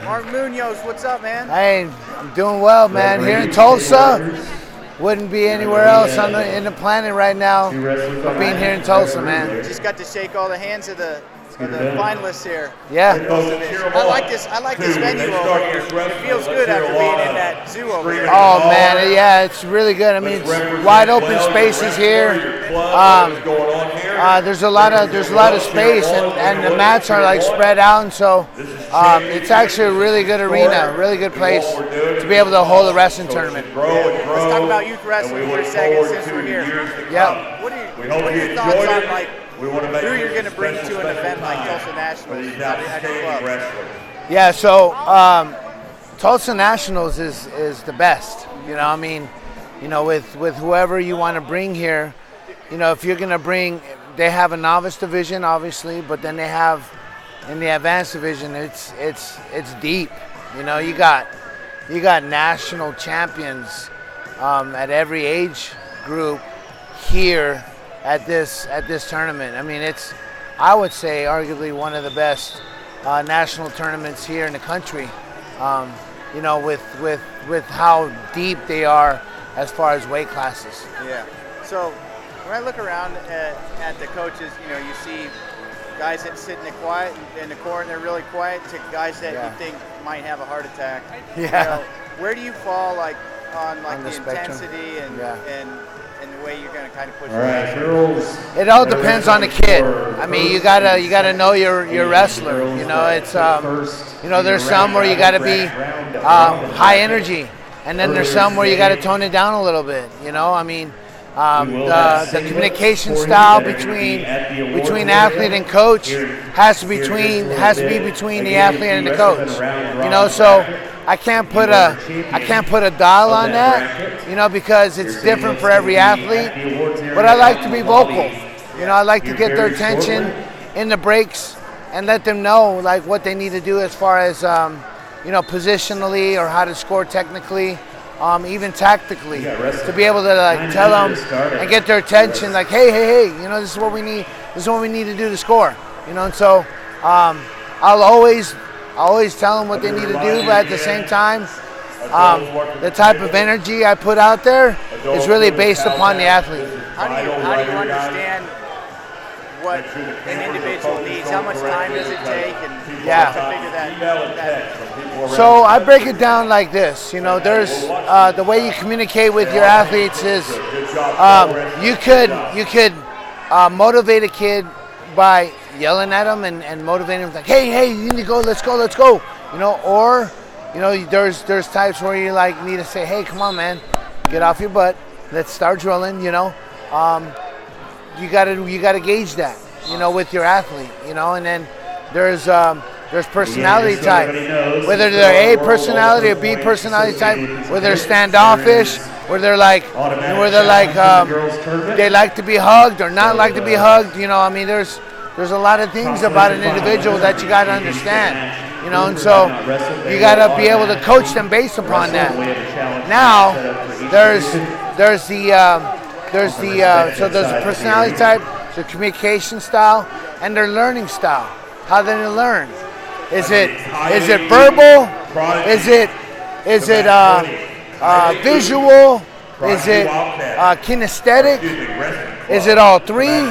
Mark Munoz, what's up, man? Hey, I'm doing well, man. Here in Tulsa. Wouldn't be anywhere else in the planet right now but being here in Tulsa, man. Just got to shake all the hands of the finalists here. Yeah. I like this venue over here. It feels good after being in that zoo over here. Oh man, yeah, it's really good. I mean, it's wide open spaces here. There's a lot of space, and the mats are like spread out, and so it's actually a really good arena, really good place to be able to hold a wrestling tournament. Let's talk about youth wrestling for a second since we're here. Yeah. What are your thoughts on like who you're going to bring to an event like Tulsa Nationals at your club? Yeah, so Tulsa Nationals is the best. You know, I mean, you know, with whoever you want to bring here, you know, if you're going to bring, they have a novice division, obviously, but then they have in the advanced division, it's deep. You know, you got national champions at every age group here at this tournament. I mean, it's, I would say, arguably one of the best national tournaments here in the country. You know, with how deep they are as far as weight classes. Yeah. So when I look around at the coaches, you know, you see guys that sit in the corner, they're really quiet, to guys that you think might have a heart attack. Yeah. You know, where do you fall like on the spectrum. intensity and the way you're going to kind of push It all depends on the kid. I mean, you gotta know your wrestler. You know, it's you know, there's some where you gotta be high energy, and then there's some where you gotta tone it down a little bit. You know, I mean, the communication style between athlete and coach has to be between the athlete and the coach. You know, so I can't put a dial on that, you know, because it's different for every athlete. But I like to be vocal. You know, I like to get their attention in the breaks and let them know like what they need to do as far as you know, positionally or how to score technically, even tactically, to be able to like tell them and get their attention. Like, hey, you know, this is what we need. This is what we need to do to score. You know, and so I'll always tell them what they need to do, but at the same time, the type of energy I put out there is really based upon the athlete. How do you understand what an individual needs? How much time does it take, and to figure that? So I break it down like this. You know, there's the way you communicate with your athletes is you could motivate a kid by yelling at them and motivating them like, hey, you need to go, let's go. You know, or you know, there's types where you like need to say, hey, come on, man, get off your butt, let's start drilling. You know, you gotta gauge that, you know, with your athlete. You know, and then there's personality type, whether they're A personality or B personality type, whether they're standoffish, where they're like they like to be hugged or not like to be hugged. You know, I mean, there's a lot of things about an individual that you got to understand. You know, and so you got to be able to coach them based upon that. Now, there's the personality type, the communication style, and their learning style. How they learn. Is it verbal? Is it visual? Is it kinesthetic? Is it all three?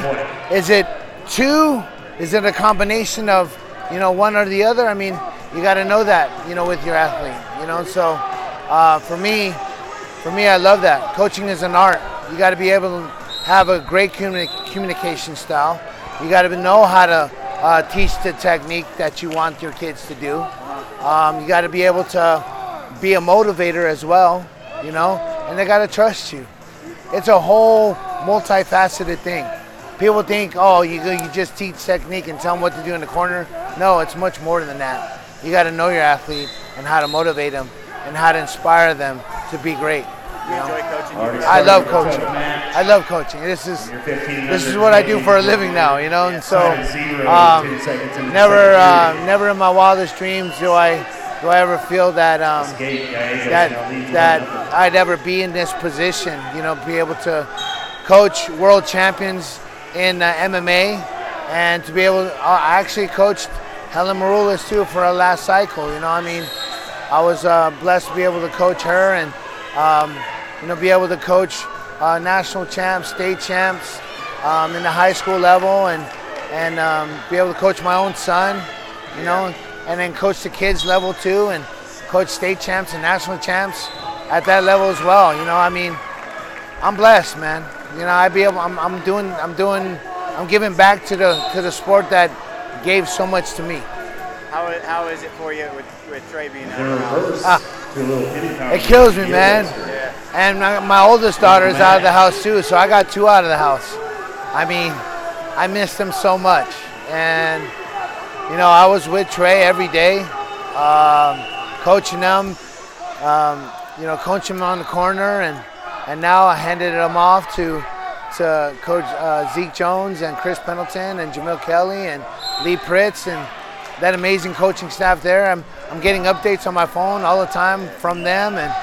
Is it two? Is it a combination of, you know, one or the other? I mean, you got to know that, you know, with your athlete. You know, so for me, I love that. Coaching is an art. You got to be able to have a great communication style. You got to know how to teach the technique that you want your kids to do. You got to be able to be a motivator as well, you know, and they got to trust you. It's a whole multifaceted thing. People think, oh, you just teach technique and tell them what to do in the corner. No, it's much more than that. You got to know your athlete and how to motivate them and how to inspire them to be great. You enjoy coaching? I love coaching. I love coaching. This is what I do for a living now, you know. And so, never in my wildest dreams do I ever feel that that I'd ever be in this position, you know, be able to coach world champions in MMA, and to be able to, I actually coached Helen Maroulis too for our last cycle. You know, I mean, I was blessed to be able to coach her and you know, be able to coach national champs, state champs in the high school level, and be able to coach my own son. You know, and then coach the kids level too, and coach state champs and national champs at that level as well. You know, I mean, I'm blessed, man. You know, I'm giving back to the sport that gave so much to me. How is it for you with Trey being out of the house? It kills me, man. Yeah. And my oldest daughter is out of the house too, so I got 2 out of the house. I mean, I miss them so much. And you know, I was with Trey every day, coaching them, you know, coaching them on the corner, and now I handed them off to Coach Zeke Jones and Chris Pendleton and Jamil Kelly and Lee Pritz and that amazing coaching staff there. I'm getting updates on my phone all the time from them, and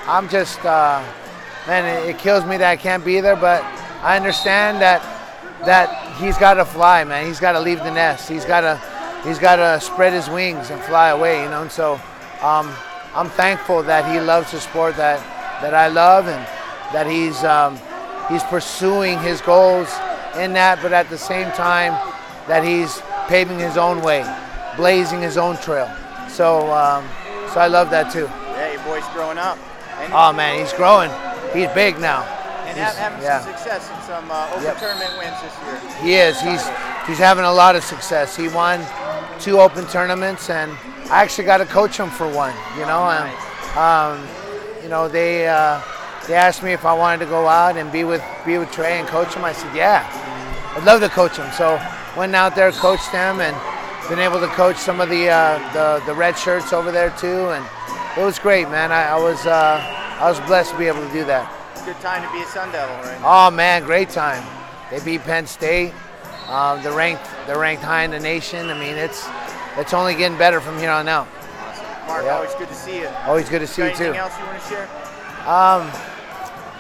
I'm just, man, it kills me that I can't be there, but I understand that he's got to fly, man. He's got to leave the nest. He's got to spread his wings and fly away, you know. And so I'm thankful that he loves the sport that I love, and that he's pursuing his goals in that, but at the same time that he's paving his own way, blazing his own trail. So I love that too. Yeah, your boy's growing up. And oh man, he's growing. He's big now. And having some success in some open tournament wins this year. He is. He's having a lot of success. He won 2 open tournaments, and I actually got to coach him for one. You know, and you know, they asked me if I wanted to go out and be with Trey and coach him. I said, yeah, I'd love to coach him. So went out there, coached them, and been able to coach some of the red shirts over there too, and it was great, man. I was blessed to be able to do that. Good time to be a Sun Devil, right? Oh man, great time. They beat Penn State. They're ranked high in the nation. I mean, it's only getting better from here on out. Awesome. Mark, always good to see you. Always good to see you too. Anything else you want to share?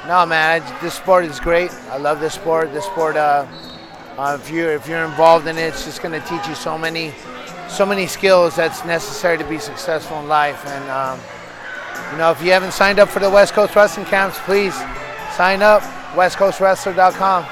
No, man. This sport is great. I love this sport. This sport, if you're involved in it, it's just going to teach you so many skills that's necessary to be successful in life. And you know, if you haven't signed up for the West Coast Wrestling Camps, please sign up. WestCoastWrestler.com.